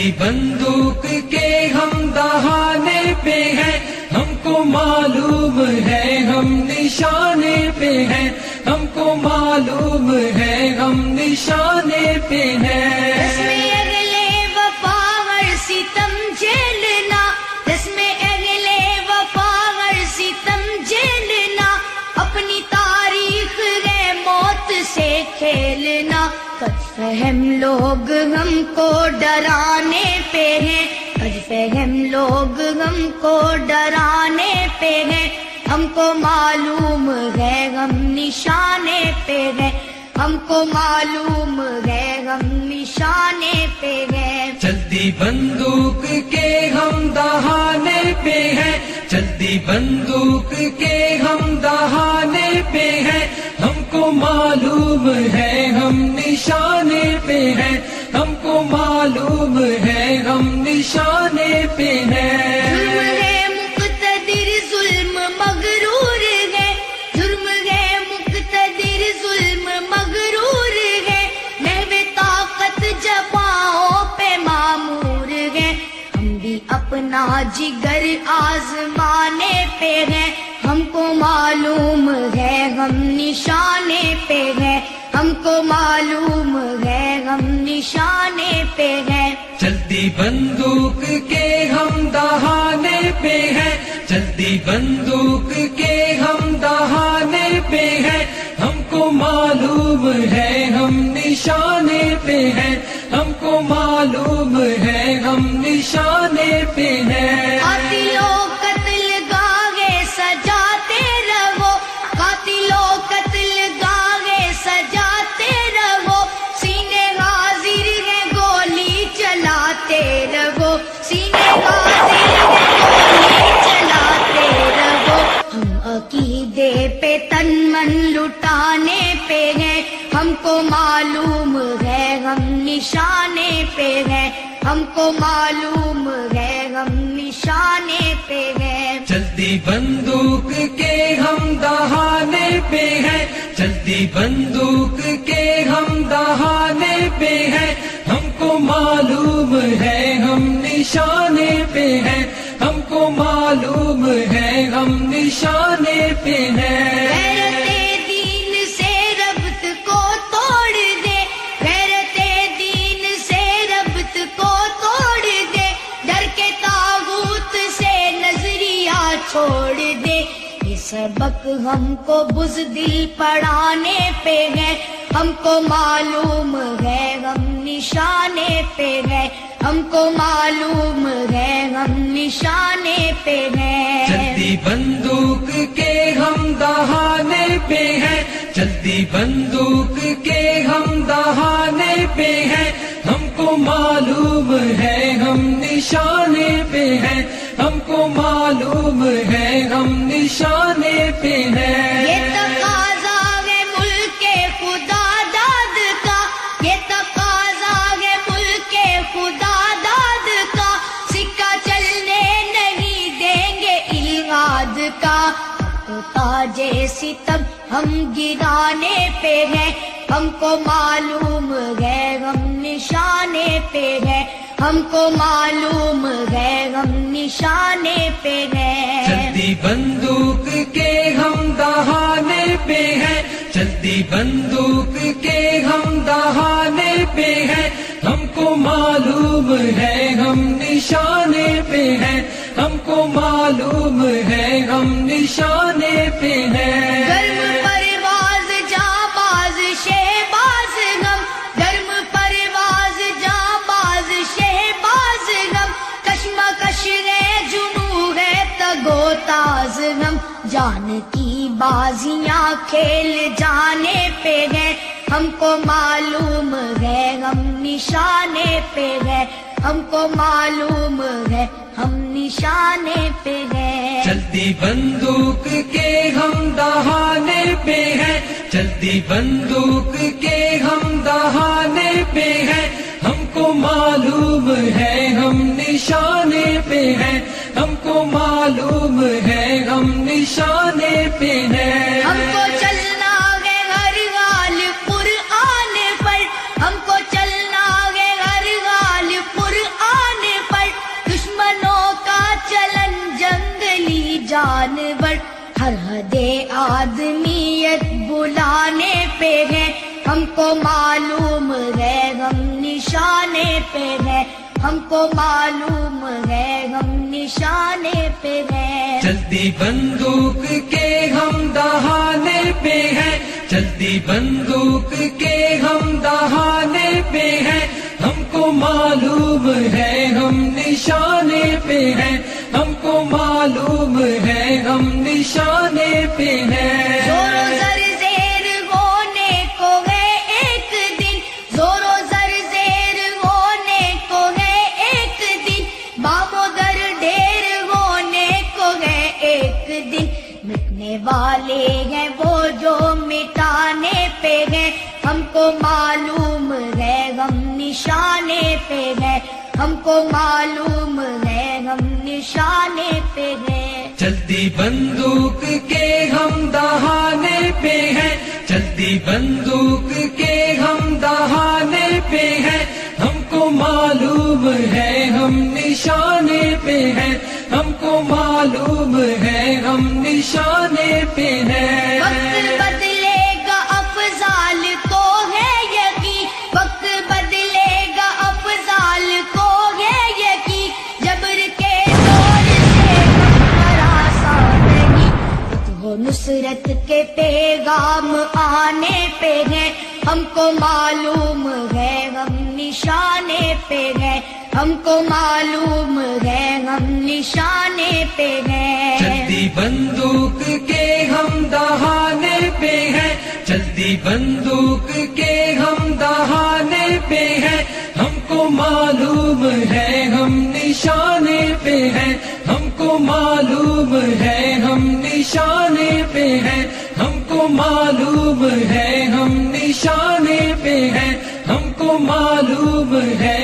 چلتی بندوق کے ہم دہانے پہ ہیں، ہم کو معلوم ہے ہم نشانے پہ ہیں، ہم کو معلوم ہے ہم نشانے پہ ہیں۔ رسم اگلے وفا ہر ستم جھیلنا، رسم اگلے وفا ہر ستم جھیلنا، اپنی تاریخ ہے موت سے کھیلنا۔ قد فہم لوگ ہم کو ڈرانے پہ ہیں، قد فہم لوگ ہم کو ڈرانے پہ ہیں، ہم کو معلوم ہے ہم نشانے پہ ہیں، ہم کو معلوم ہے ہم نشانے پہ ہیں۔ چلتی بندوق کے ہم دہانے پہ ہیں، چلتی بندوق کے ہم دہانے پہ ہیں، ہم کو معلوم ہے ہم نشانے پہ ہیں، ہم کو معلوم ہے ہم نشانے پہ ہیں۔ ظلم ہے مقتدر ظلم مغرور ہے، ظلم ہے مقتدر ظلم مغرور ہے، محو طاقت جفاؤں پہ معمور ہے، ہم بھی اپنا جگر آزمانے پہ ہیں، ہم کو معلوم ہے ہم نشانے پہ ہیں، ہم کو معلوم ہے ہم نشانے پہ ہیں۔ چلتی بندوق کے ہم دہانے پہ ہیں، چلتی بندوق کے ہم دہانے پہ ہیں، ہم کو معلوم ہے ہم نشانے پہ ہیں، ہم کو معلوم ہے ہم نشانے پہ ہیں۔ قاتلوں قتل گاہے سجاتے رہو، قاتلوں قتل گاہے سجاتے رہو، سینے حاضر ہے گولی چلاتے رہو، سینے حاضر ہے گولی چلاتے رہو۔ ہم عقیدے پہ تن من لٹانے پہ ہیں، ہم کو معلوم ہے ہم نشانے پہ ہیں، ہم کو معلوم ہے ہم نشانے پہ ہیں۔ چلتی بندوق کے ہم دہانے پہ ہیں، چلتی بندوق کے ہم دہانے پہ ہیں، ہم کو معلوم ہے ہم نشانے پہ ہیں، ہم کو معلوم ہے ہم نشانے پہ ہیں۔ غیرت دین سے ربط کو توڑ دے، غیرت دین سے ربط کو توڑ دے، ڈر کے طاغوت سے نظریہ چھوڑ دے، یہ سبق ہم کو بزدل پڑھانے پہ ہے، ہم کو معلوم ہے ہم نشانے پہ ہے، ہم کو معلوم ہے ہم نشانے پہ ہیں۔ چلتی بندوق کے ہم دہانے پہ ہیں، چلتی بندوق کے ہم دہانے پہ ہیں، ہم کو معلوم ہے ہم نشانے پہ ہیں، ہم کو معلوم ہے ہم نشانے پہ ہیں۔ یہ تقاضا ہے ملک خدا داد کا، یہ تقاضا ہے ملک خدا داد کا، سکہ چلنے نہیں دیں گے الغاد کا۔ تو تاج ستم ہم گرانے پہ ہیں، ہم کو معلوم ہے ہم نشانے پہ ہیں، ہم کو معلوم ہے ہم نشانے پہ ہیں۔ چلتی بندوق کے ہم دہانے پہ ہیں، چلتی بندوق کے ہم دہانے پہ ہیں، ہم کو معلوم ہے ہم نشانے پہ ہیں، ہم کو معلوم ہے ہم نشانے پہ ہیں۔ گرم پرواز جانباز شہباز غم، گرم پرواز جانباز شہباز غم، کشمکش ہے جنوں ہے تگو تاز غم، جان کی بازیاں کھیل جانے پہ ہیں، ہم کو معلوم ہے ہم نشانے پہ ہیں، ہم کو معلوم ہے ہم نشانے پہ ہیں۔ چلتی بندوق کے ہم دہانے پہ ہیں، چلتی بندوق کے ہم دہانے پہ ہیں، ہم کو معلوم ہے ہم نشانے پہ ہیں، ہم کو معلوم ہے ہم نشانے پہ ہیں۔ ہم کو چلنا ہے ہر حال قرآن پر، ہم کو چلنا ہے ہر حال قرآن بلانے پہ ہیں، ہم کو معلوم ہے ہم نشانے پہ ہیں، ہم کو معلوم ہے ہم نشانے پہ ہیں۔ چلتی بندوق کے ہم دہانے پہ ہیں، چلتی بندوق کے ہم دہانے پہ ہیں، ہم کو معلوم ہے ہم نشانے پہ ہیں، ہم کو معلوم ہے ہم نشانے پہ ہیں۔ زور و زر زیر ہونے کو ہے ایک دن، زور و زر زیر ہونے کو ہے ایک دن، بام و در ڈھیر ہونے کو ہے ایک دن، مٹنے والے ہیں وہ جو مٹانے پہ ہیں، ہم کو معلوم ہے ہم نشانے پہ ہیں، ہم کو معلوم ہے ہم نشانے پہ ہیں۔ چلتی بندوق کے ہم دہانے پہ ہیں، چلتی بندوق کے ہم دہانے پہ ہیں، ہم کو معلوم ہے ہم نشانے پہ ہیں، ہم کو معلوم ہے ہم نشانے پہ ہیں۔ وقت بدلے گا افضال کو ہے یقین، وقت بدلے گا افضال کو ہے یقین، جبر کے دور سے ہم ہراساں نہیں، فتح و نصرت کے پیغام آنے پہ ہیں، ہم کو معلوم ہے ہم نشانے پہ ہیں، ہم کو معلوم ہے ہم نشانے پہ ہیں۔ چلتی بندوق کے ہم دہانے پہ ہیں، چلتی بندوق کے ہم دہانے پہ ہیں، ہم کو معلوم ہے ہم نشانے پہ ہیں، ہم کو معلوم ہے ہم نشانے پہ ہیں، ہم کو معلوم ہے ہم نشانے پہ ہیں، ہم کو معلوم ہے